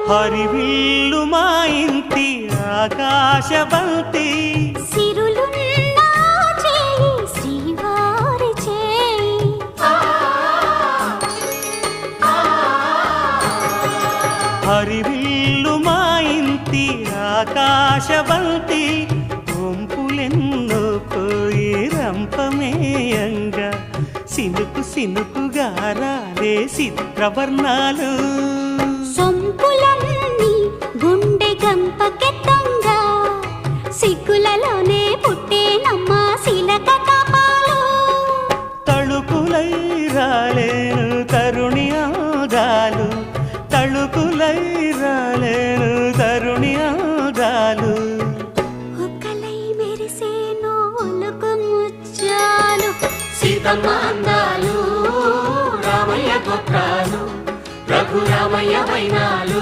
హరివిల్లు మా ఇంటి ఆకాశబంతి సిరులున్న చేయి శ్రీవారి చేయి హరివిల్లు మా ఇంటి ఆకాశబంతి వంపులెన్నో పోయి రంపమేయంగా సినుకు సినుకుగా రాలే చిత్రవర్ణాలు సొంపులన్నీ గుండె గంపకెత్తంగా సిగ్గులలోనే పుట్టేనమ్మా శిలక కపాలు తళుకులై రాలేను తరుణి ఆగాలు తళుకులై రాలేను తరుణి ఆగాలు ఒక్కలై మెరిసేను ఒలుకు ముచ్చాలు సీతమ్మ అందాలు రామయ్య గోత్రాలు రఘురామయ్య వైనాలు